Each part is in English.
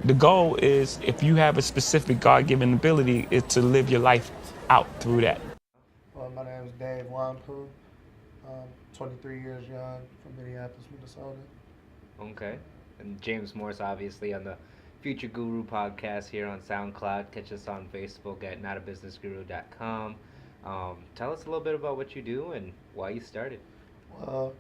the goal is, if you have a specific God-given ability, is to live your life out through that. Well, my name is Dave Wampu. 23 years young from Minneapolis, Minnesota. Okay. And James Morse, obviously, on the Future Guru podcast here on SoundCloud. Catch us on Facebook at notabusinessguru.com. Tell us a little bit about what you do and why you started. Well,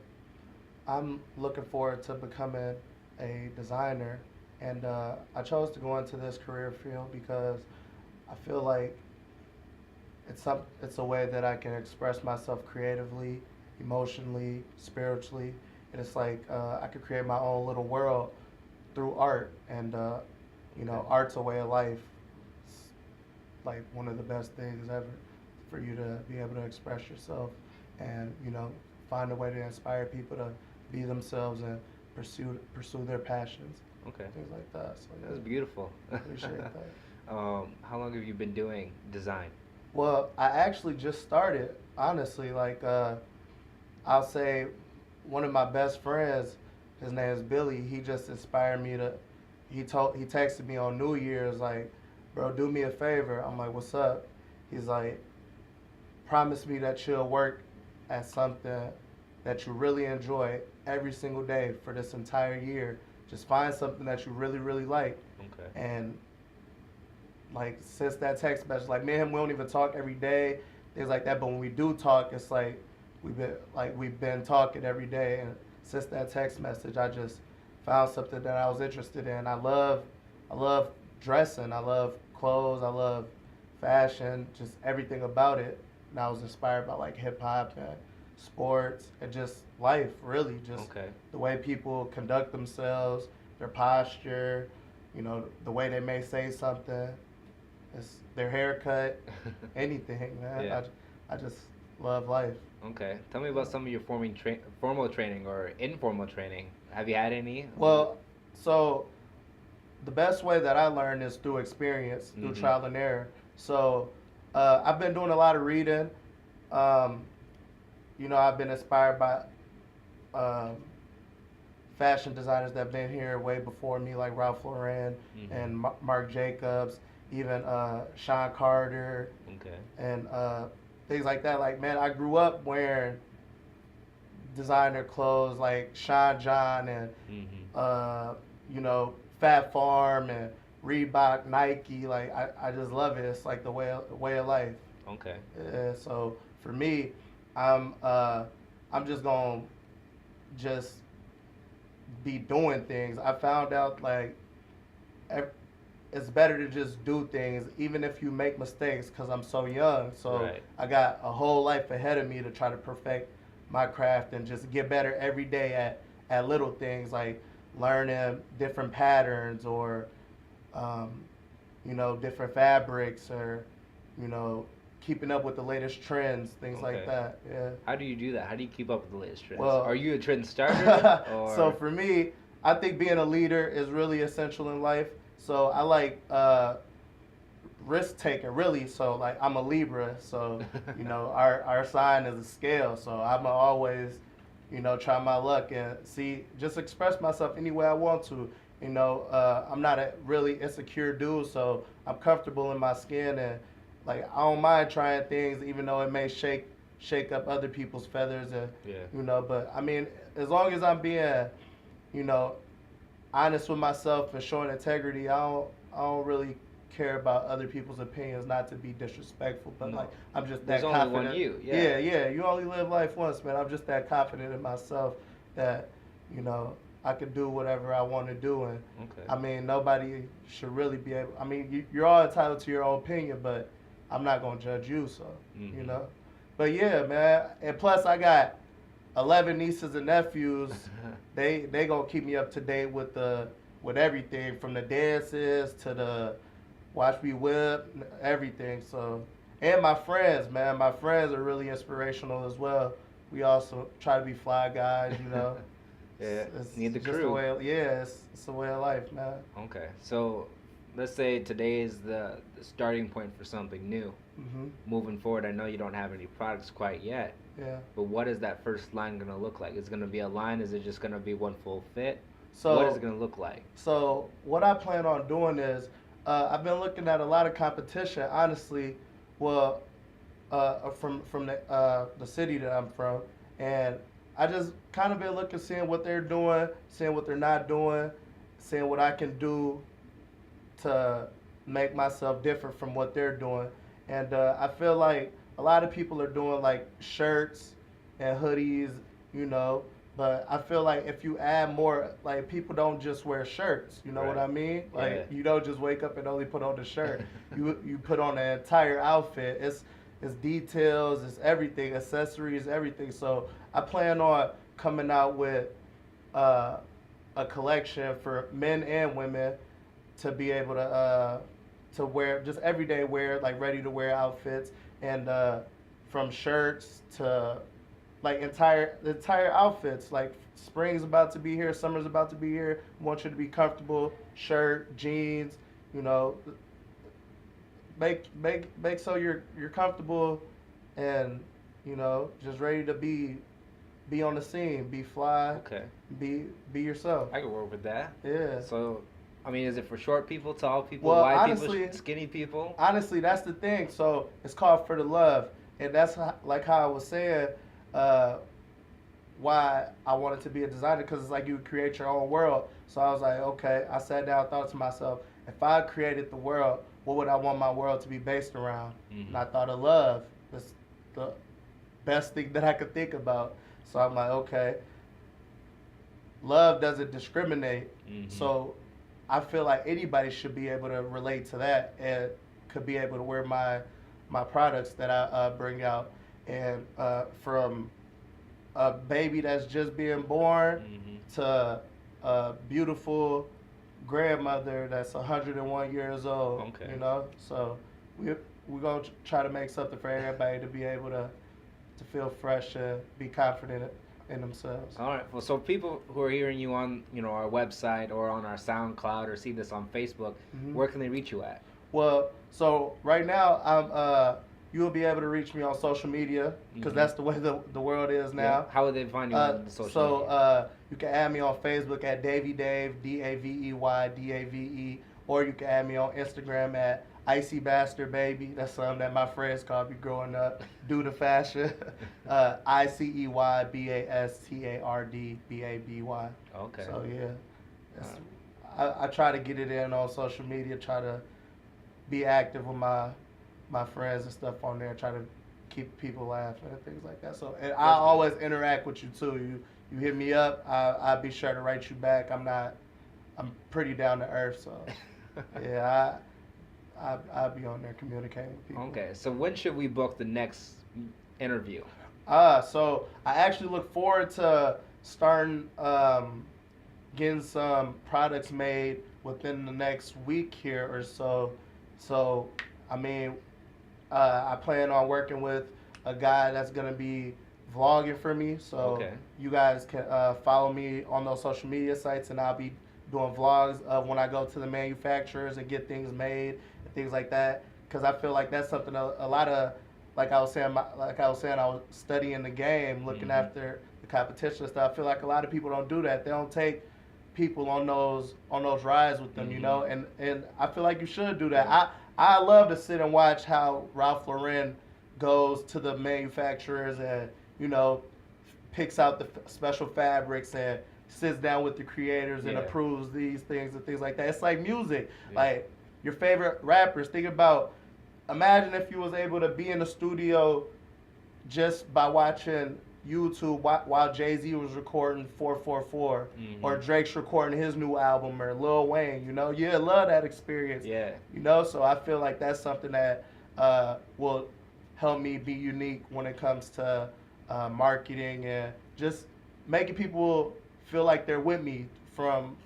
I'm looking forward to becoming a designer, and I chose to go into this career field because I feel like it's a way that I can express myself creatively, emotionally, spiritually, and it's like I could create my own little world through art, and art's a way of life. It's like one of the best things ever for you to be able to express yourself, and find a way to inspire people to be themselves and pursue their passions, Okay. things like that. So That's beautiful. appreciate that. How long have you been doing design? Well, I actually just started, honestly. Like, I'll say one of my best friends, his name is Billy, he just inspired me to, he texted me on New Year's, like, bro, do me a favor. I'm like, what's up? He's like, promise me that you'll work at something that you really enjoy every single day for this entire year. Just find something that you really, really like. Okay. And like, since that text message, like, me and him, we don't even talk every day, things like that. But when we do talk, it's like we've been talking every day. And since that text message, I just found something that I was interested in. I love dressing. I love clothes. I love fashion. Just everything about it. And I was inspired by like hip hop and sports and just life, really. Just Okay. the way people conduct themselves, their posture, the way they may say something. It's their haircut, anything, man. Yeah. I just love life. Okay. Tell me about some of your formal training or informal training. Have you had any? Well, so the best way that I learned is through experience, through trial and error. So I've been doing a lot of reading. I've been inspired by fashion designers that have been here way before me, like Ralph Lauren and Marc Jacobs, even Sean Carter, Okay. and things like that. Like, man, I grew up wearing designer clothes like Sean John and Fat Farm and Reebok, Nike. Like, I just love it. It's like the way of life. Okay. So for me, I'm just gonna just be doing things. I found out, like, it's better to just do things even if you make mistakes, because I'm so young. So Right. I got a whole life ahead of me to try to perfect my craft and just get better every day at little things, like learning different patterns or different fabrics, or keeping up with the latest trends, things like Okay. that. Yeah. How do you do that? How do you keep up with the latest trends? Well- Are you a trend starter? Or... So for me, I think being a leader is really essential in life. So I like risk taking, really. So, like, I'm a Libra, so our sign is a scale. So I'm always try my luck and just express myself any way I want to. I'm not a really insecure dude, so I'm comfortable in my skin, and like, I don't mind trying things, even though it may shake up other people's feathers, and Yeah. But I mean, as long as I'm being, honest with myself and showing integrity, I don't really care about other people's opinions. Not to be disrespectful, but No. like, I'm just There's that only confident. one you, yeah. Yeah. You only live life once, man. I'm just that confident in myself that I could do whatever I want to do, and Okay. I mean, nobody should really be able. I mean, you're all entitled to your own opinion, but I'm not gonna judge you. So But yeah, man. And plus, I got 11 nieces and nephews. They gonna keep me up to date with everything, from the dances to the watch me whip, everything. So, and my friends, man. My friends are really inspirational as well. We also try to be fly guys, Yeah, It's need the just crew. it's a way of life, man. Okay, so let's say today is the starting point for something new. Mhm. Moving forward, I know you don't have any products quite yet, Yeah. but what is that first line gonna look like? Is it gonna be a line? Is it just gonna be one full fit? So what is it going to look like? So what I plan on doing is, I've been looking at a lot of competition. Honestly, well, from the city that I'm from, and I just kind of been looking, seeing what they're doing, seeing what they're not doing, seeing what I can do to make myself different from what they're doing. And I feel like a lot of people are doing like shirts and hoodies, you know. But I feel like if you add more, like people don't just wear shirts, you know what I mean? Like you don't just wake up and only put on the shirt. you put on the entire outfit. It's details, it's everything, accessories, everything. So I plan on coming out with a collection for men and women to be able to wear just everyday wear, like ready to wear outfits, and from shirts to like entire outfits. Like spring's about to be here, summer's about to be here. Want you to be comfortable, shirt, jeans, you know. Make so you're comfortable and, you know, just ready to be on the scene, be fly, be yourself. I can work with that. Yeah. So, I mean, is it for short people, tall people, well, wide honestly, people, skinny people? Honestly, that's the thing. So it's called For the Love, and that's like how I was saying, why I wanted to be a designer, because it's like you create your own world. So I was like, okay, I sat down and thought to myself, if I created the world, what would I want my world to be based around? And I thought of love. That's the best thing that I could think about. So I'm like, okay, love doesn't discriminate. So I feel like anybody should be able to relate to that and could be able to wear my products that I bring out. And from a baby that's just being born to a beautiful grandmother that's 101 years old, you know. So we're gonna try to make something for everybody to be able to feel fresh and be confident in themselves. All right. Well, so people who are hearing you on, you know, our website or on our SoundCloud or see this on Facebook, where can they reach you at? Well, so right now I'm you'll be able to reach me on social media, because that's the way the world is now. Yeah. How would they find you on social media? So you can add me on Facebook at Davey Dave, Davey Dave, or you can add me on Instagram at Icy Bastard Baby. That's something that my friends called me growing up due to fashion. ICEYBASTARD BABY. Okay. So yeah, I try to get it in on social media. Try to be active with my friends and stuff on there. Try to keep people laughing and things like that. So, and I always interact with you too. You hit me up, I'll be sure to write you back. I'm pretty down to earth, so yeah, I'll be on there communicating with people. Okay, so when should we book the next interview? So I actually look forward to starting getting some products made within the next week here or so. So, I mean, I plan on working with a guy that's going to be vlogging for me. So you guys can follow me on those social media sites, and I'll be doing vlogs of when I go to the manufacturers and get things made and things like that. Because I feel like that's something a lot of, like I was saying, I was studying the game, looking after the competition and stuff. I feel like a lot of people don't do that. They don't take people on those rides with them, you know. And I feel like you should do that. I love to sit and watch how Ralph Lauren goes to the manufacturers and, you know, picks out the special fabrics and sits down with the creators and approves these things and things like that. It's like music. Like your favorite rappers, imagine if you was able to be in the studio just by watching YouTube while Jayz was recording 444 or Drake's recording his new album, or Lil Wayne, you know. Yeah, love that experience. Yeah. You know, so I feel like that's something that will help me be unique when it comes to marketing and just making people feel like they're with me from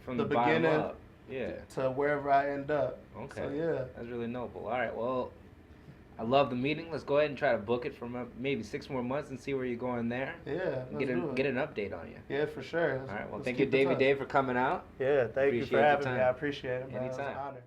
the beginning to wherever I end up. Okay. So yeah. That's really noble. All right, well, I love the meeting. Let's go ahead and try to book it for maybe 6 more months and see where you're going there. Yeah, get an update on you. Yeah, for sure. All right, well, thank you, Davey Dave, for coming out. Yeah, thank you for having me. I appreciate it, man. Anytime. It was an honor.